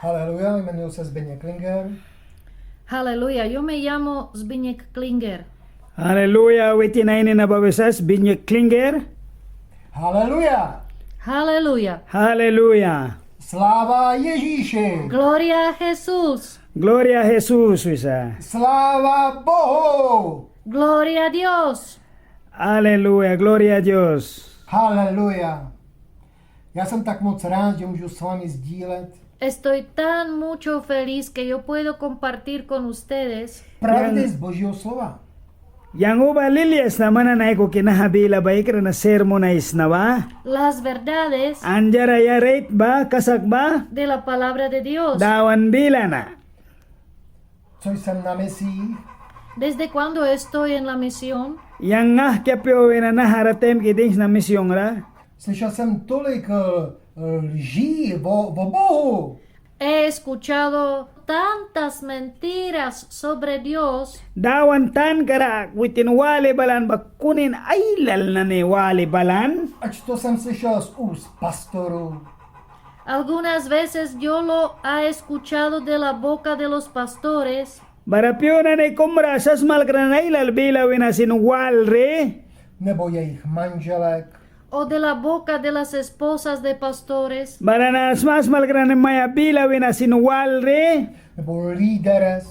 Haleluja, jmenuji se Zbyněk Klinger. Haleluya, yo me llamo Zbigniew Klinger. Haleluja, witinainin na babesas, Zbigniew Klinger. Haleluja, Haleluya. Haleluja. sláva Ježíši, Gloria a Jesús. Gloria a Jesús, wisa. sláva Bohu. Gloria a Dios. Aleluja, gloria a Dios. Haleluja. Já jsem tak moc rád, že můžu s vámi sdílet Estoy tan mucho feliz que yo puedo compartir con ustedes pravdy z Božího slova. Yang uba lilias na mananay ko kinahabila ba ikra na sermonize na ba? las verdades Anjara ya rate ba? Kasak ba? de la palabra de Dios. Dawan bila na. Co jsem na misích, Desde cuando estoy en la misión, Yang ngah kya pyo na naharatem kidings na misyong ra. slyšel jsem tolik lží o Bohu. he escuchado tantas mentiras sobre Dios. Dawan tan kara witin wali balan bakunin ailal na ni wali balan. Ač to jsem slyšel z úst pastorů, Algunas veces yo lo he escuchado de la boca de los pastores Barapyo na ni kumra sas malkra na ilal bila winasin wal re. nebo jejich manželek, o de la boca de las esposas de pastores Baranas mas malkra na maya bila winasin wal re. nebo líderes,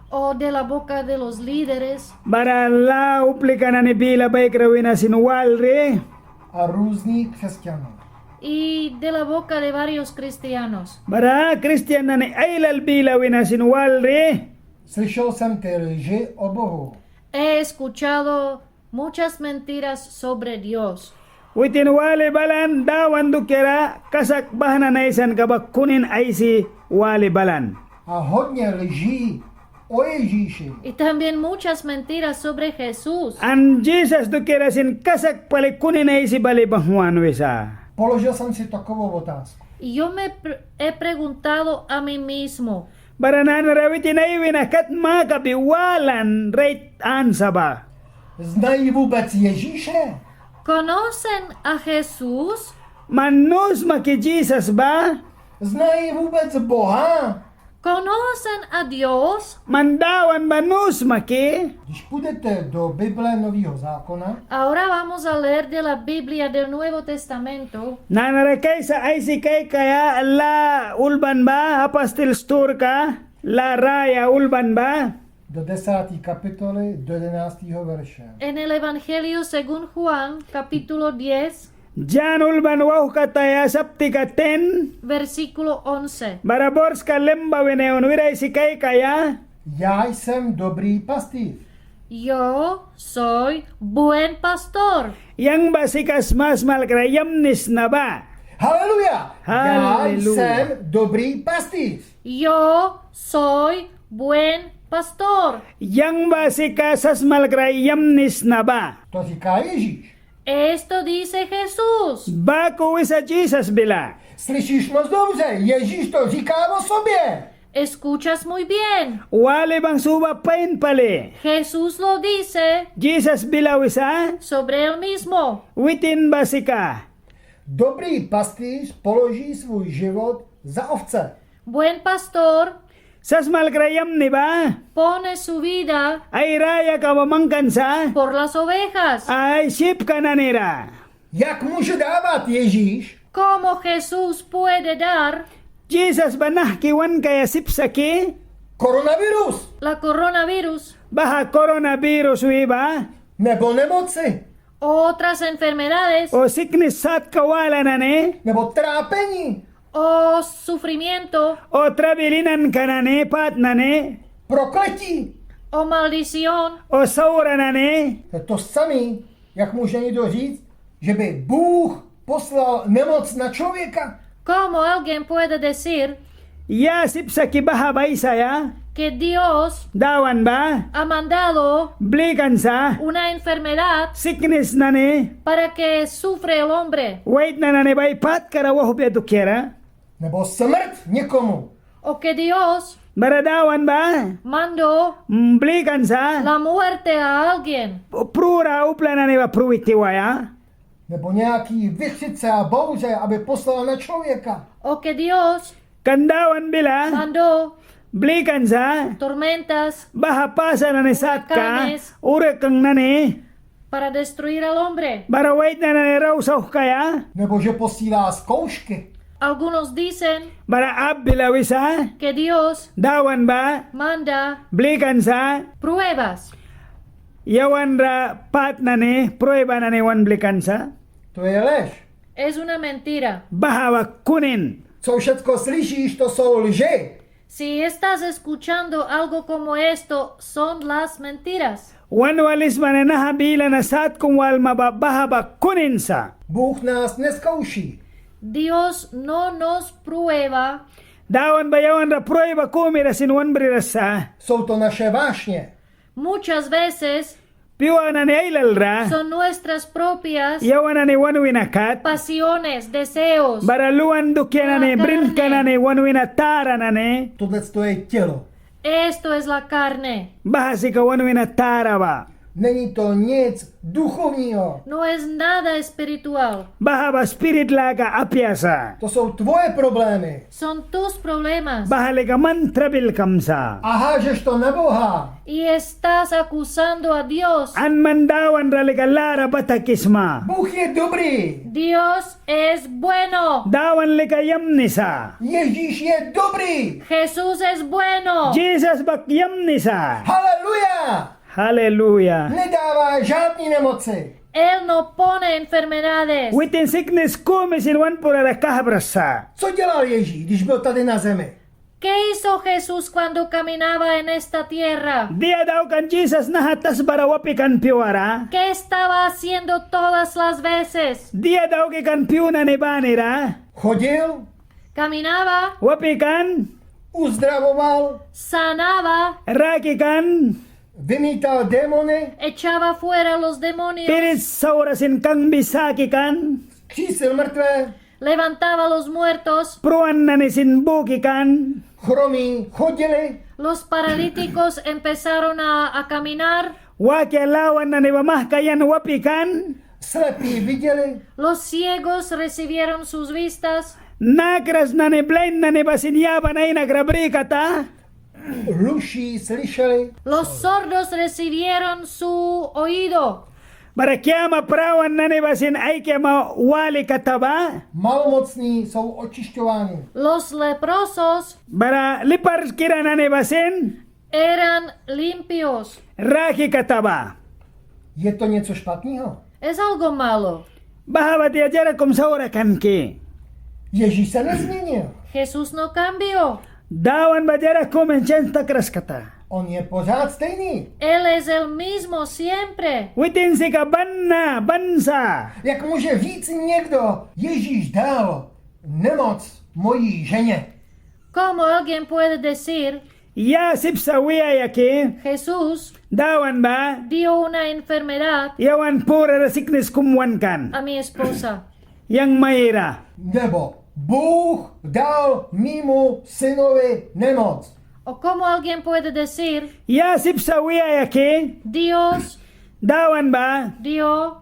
o de la boca de los líderes Barala uplika na ni bila baikra winasin wal re. a různých křesťanů. y de la boca de varios cristianos. Bara Christian na ni ailal bila winasin wal re. Slyšel jsem ty lži o Bohu. He escuchado muchas mentiras sobre Dios. Witin wali balan dawan dukera kasak bahna na isan kabakunin ay si wali balan. A hodně lží o Ježíši. Y también muchas mentiras sobre Jesús. An Jesus dukera sin kasak palikunin ay si balibahwan wisa. Položil jsem si takovou otázku. Y yo he preguntado a mí mismo, Baranan rawitin ay winakat makabiwalan right ansa ba? Znají vůbec Ježíše? ¿conocen a Jesús? Manus maki Jesus ba? Znají vůbec Boha? ¿Conocen a Dios? Mandawan manus maki? Když půjdete do Bible Nového zákona, Ahora vamos a leer de la Biblia del Nuevo Testamento. Nanarakay sa ay si kay kaya la ulban ba? Apastil store ka? La raya ulban ba? do 10. kapitoly, do 11. verše. En el Evangelio según Juan, capítulo 10, Jan ulban waw kataya sapti ka 10. versículo 11. Barabors ka lemba wineon wiray si kay kaya? Já jsem dobrý pastýř. Yo soy buen pastor. Yang basikas mas malkrayamnis na ba? Haleluja! Já Haleluja. jsem dobrý pastýř. Yo soy buen pastor. Yang basikas as malkrayamnis na ba? To říká Ježíš. Esto dice Jesús. Bako wisa Jesus bila. Slyšíš moc dobře, Ježíš to říká o sobě. Escuchas muy bien. Wale bang suba pain pale. Jesús lo dice Jesus bila wisa? sobre él mismo. Witin basika. Dobrý pastýř položí svůj život za ovce. Buen pastor Sas malkrayam ni ba? pone su vida Ay raya ka mamangkan sa? por las ovejas. Ay ship ka na nira. Jak může dávat Ježíš, ¿Cómo Jesús puede dar Jesus banah kiwan kaya sipsaki? koronavirus la coronavirus Baha coronavirus wiba? nebo nemoci otras enfermedades O sickness sat kawala na ne? nebo trápení, o sufrimiento O trabilinan ka na ne? Pat na ne? prokletí? o maldición? O saura na ne? To je to samý, jak může někdo říct, že by Bůh poslal nemoc na člověka. ¿Cómo alguien puede decir Ya sipsaki baha ba isa ya? que Dios Dawan ba? ha mandado Blikan sa? una enfermedad Sickness na ne? para que sufre el hombre Wait na ne ba ipat karawaho betu kera? Nebo smrt někomu. o que Dios Baradawan ba? mandó Blikan sa? la muerte a alguien Prura upla na ne ba pruitiwa ya? Nebo nějaký vychřice a bouře, aby poslal na člověka. o que Dios Kandawan bila, mandó blikan sa, tormentas bahapasa na ni satka, Huracanes. ure kang nani, para destruir al hombre. barawait na nani raw sa kaya, Nebo že posílá zkoušky? Algunos dicen bara ab bila wisa, que Dios dawan ba, manda blikan sa, pruebas. yawan ra pat nani, prueba nani wan blikan sa, To je lež. Es una mentira. bahawa kunin. Co všetko slyšíš, to jsou lži. Si estás escuchando algo como esto, son las mentiras. Wan walis man na habila na sat kung wal mababahaba kunin sa. Bůh nás neskouší. Dios no nos prueba, Dawan bayawan ra prueba kumira sinwan brirasa. Jsou to naše vášně. muchas veces Piwa na ni ailal ra. son nuestras propias Yawan na ni wanwinakat. pasiones, deseos. Baraluan dukya na ni La brinka carne. na ni wanwinatara na ni. Tohle to je tělo. Esto es la carne. Bahasi ka wanwinatara ba. Není to nic duchovního. No es nada espiritual. Bahaba spirit laga apyasa. To jsou tvoje problémy. Son tus problemas. Bahali ka mantrabil kamsa. A hážeš to na Boha. Y estás acusando a Dios. An mandawan ra liga lara batakisma. Bůh je dobrý. Dios es bueno. Dawan liga yamnisa. Ježíš je dobrý. Jesús es bueno. Jesus bak yamnisa. Haleluja. Hallelujah. Nedává žádný nemoci. Él no pone enfermedades. Within sickness komisin wan pura kahabrasa. Co dělal Ježíš, když byl tady na zemi? ¿Qué hizo Jesús cuando caminaba en esta tierra? Dia daw kan Jesus nahatas barawapi kan piwara. ¿Qué estaba haciendo todas las veces? Dia daw ki kan piuna ni banira. Chodil, Caminaba, Wapi kan uzdravoval, sanaba, raki kan vymítal démony, echaba fuera los demonios, pirit saurasin kang bisaki kan. křísil mrtvé, levantaba a los muertos, Pruan na ni sinbuki kan. chromí chodili, los paralíticos empezaron a caminar, Waki alawan na ni mamahkayan wapi kan. slepí viděli, los ciegos recibieron sus vistas, Nakras na ni blind na ni basinyaban ay nagrabrikata. hluší slyšeli, los sordos recibieron su oído, Barakyama prawan na ni basin ay kema wali kataba. malomocní jsou očišťováni. los leprosos Bara lipar kira na ni basin eran limpios. raki kataba. Je to něco špatného? Es algo malo. Bahabat yajara kum saura kanki. Ježíš se nezměnil. Jesús no cambió. Dawan bajara kum enchenta kraskata. On je pořád stejný. Él es el mismo siempre. Witin sika banna bansa. Jak může víc někdo Ježíš dal nemoc mojí ženě? ¿Cómo alguien puede decir, Ya sipsa wiya yaki. Jesús Dawan ba. dio una enfermedad Yawan pura sickness kumwan kan. a mi esposa? Yang mayra. Nebo Bůh dal mýmu synovi nemoc. ¿O cómo alguien puede decir, Ya sipsa wiya yaki. Dios Dawan ba. dio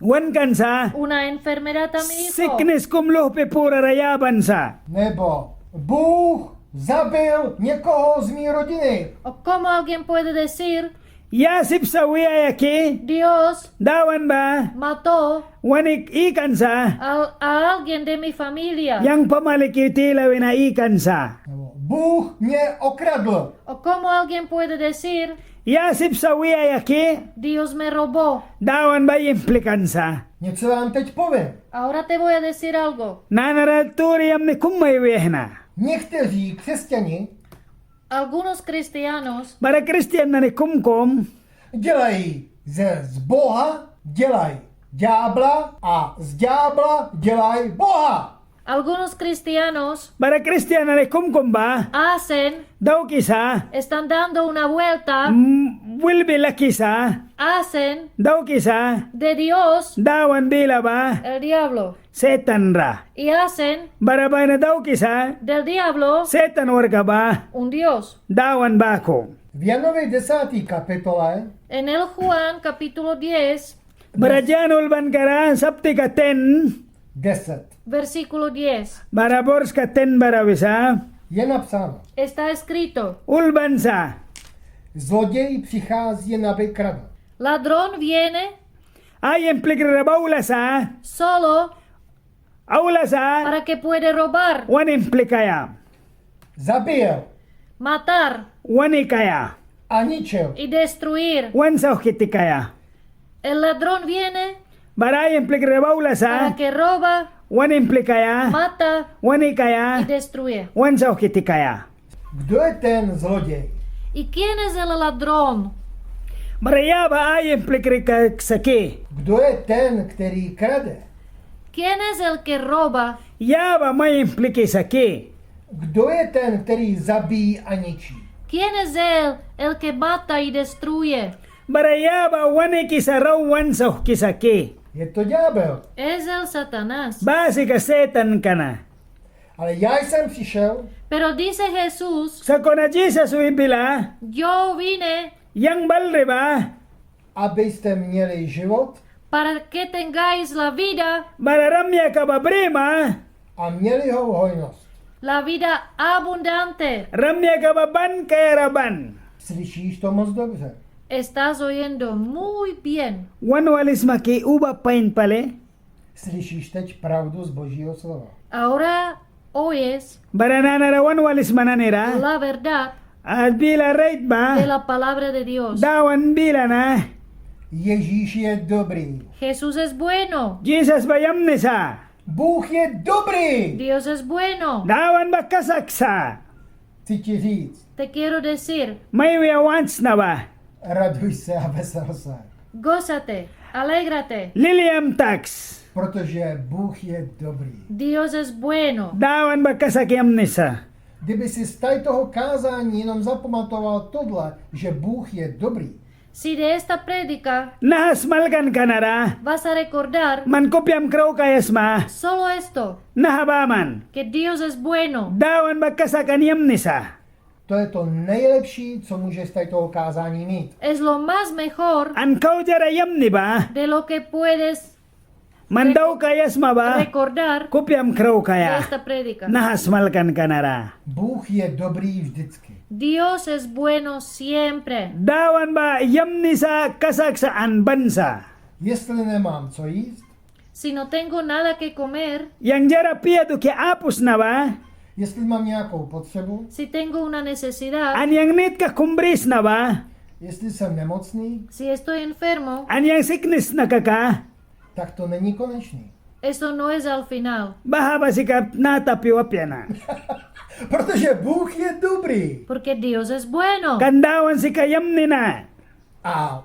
Wan kan sa. una enfermedad a mi hijo? Sickness kumluhpe pura rayaban sa. Nebo Bůh zabil někoho z mý rodiny. ¿O cómo alguien puede decir, Ya sipsa wiya yaki. Dios Dawan ba. mató Wanik ikan sa. a alguien de mi familia? Yang pamalikitila wina ikan sa. Nebo Bůh mě okradl. ¿O cómo alguien puede decir, Ya sipsa wiya yaki. Dios me robó? Dawan ba implikan sa. Něco vám teď povím. Ahora te voy a decir algo. Nanaraturi amni kummay wehna. Někteří křesťani Algunos cristianos Bara Christian na ni kumkum. dělají z Boha, dělají ďábla a z ďábla dělají Boha. Algunos cristianos Bara Christian na ni kumkum ba. hacen, Daw kisa. están dando una vuelta, Will be lucky sa. hacen Daw kisa. de Dios Dawan bila ba. el diablo Setan ra. y hacen Bara ba na daw kisa. del diablo Setan warga ba. un Dios. Dawan ba ko. V Janově 10. kapitole En el Juan capítulo 10, Bara janul ban kara sapti ka 10. 10. Versículo 10. Barabors ka 10 baravisa. Je napsáno, Está escrito, Ulbansa. zloděj přichází jen aby kradl. ladrón viene Ay implikra baulasa. solo Aulasa. para que puede robar, Wan implikaya. Zabijel matar Wanikaya. a ničil. y destruir. Wan saukitikaya. El ladrón viene Baray implikra para baulasa. que roba, Wan implikaya. mata y Wanikaya. destruye. Wan saukitikaya. Kdo je ten zloděj? ¿Y quién es el ladrón? Barayaba ay implikra saki. Kdo je ten, který krade? ¿Quién es el que roba? Yaba may impliki saki. Kdo je ten, který zabíjí a ničí? ¿Quién es él el que mata y destruye? Barayaba waniki saraw wan saukisaki. Je to ďábel. Es el Satanás. Basi ka setan kana. Ale já jsem přišel, Pero dice Jesús, Sa kona Jesus uibila. yo vine Yang balriba. abyste měli život para que tengáis la vida, Bararamya ka babrima. a měli ho v hojnost. la vida abundante. Ramya ka baban kaya raban. Slyšíš to moc dobře. Estás oyendo muy bien. Wan walis maki uba pain pale. Slyšíš teď pravdu z Božího slova. Ahora oyes Baranana wan walis mananira. la verdad At bila right de ba. la palabra de Dios. Dawan bila na. Ježíš je dobrý. Jesús es bueno. Jesus bayam nisa. Bůh je dobrý. Dios es bueno. Dawan bakasaksa. Chci ti říct, Te quiero decir, May we wants na ba. raduj se a vesel se, gózate, alégrate. Liliam tax. protože Bůh je dobrý. Dios es bueno. Dawan bakasakyam nisa. Kdyby si z tady toho kázání jenom zapamatoval tohle, že Bůh je dobrý, Si de esta prédica Nahasmalkan kanara. vas a recordar Man kopyam kraw kayasma. solo esto, Nahabaman. que Dios es bueno. Dawan bakasakanyam nisa. to je to nejlepší, co můžeš z tady toho kázání mít. Es lo más mejor An kaujarayam ni ba. de lo que puedes Mandaw kayasma ba. recordar Kopyam kraw de kaya. esta prédica. Nahasmalkan kanara. Bůh je dobrý vždycky. Dios es bueno siempre. Dawan ba yam nisa kasaksa an bansa. Jestli nemám co jíst, Si no tengo nada que comer, Yang jara piyadu ki apus na ba. jestli mám nějakou potřebu, si tengo una necesidad, An yang nit ka kumbris na ba. jestli jsem nemocný, si estoy enfermo, An yang sickness na kaka. tak to není konečný. eso no es al final, Baha ba sika natapiwapyana. Protože Bůh je dobrý. porque Dios es bueno. Kandawan sika yam nina. A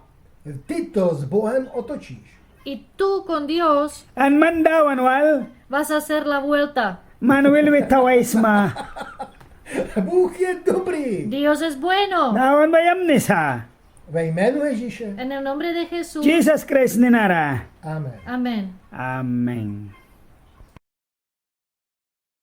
ty to s Bohem otočíš. Y tú con Dios An mandawan wal. vas a hacer la vuelta. Man will witawaisma. Bůh je dobrý. Dios es bueno. Dawan ba yam nisa. Ve jménu Ježíše. En el nombre de Jesús. Jesus Christ ninara. Amen. Amén. Amen.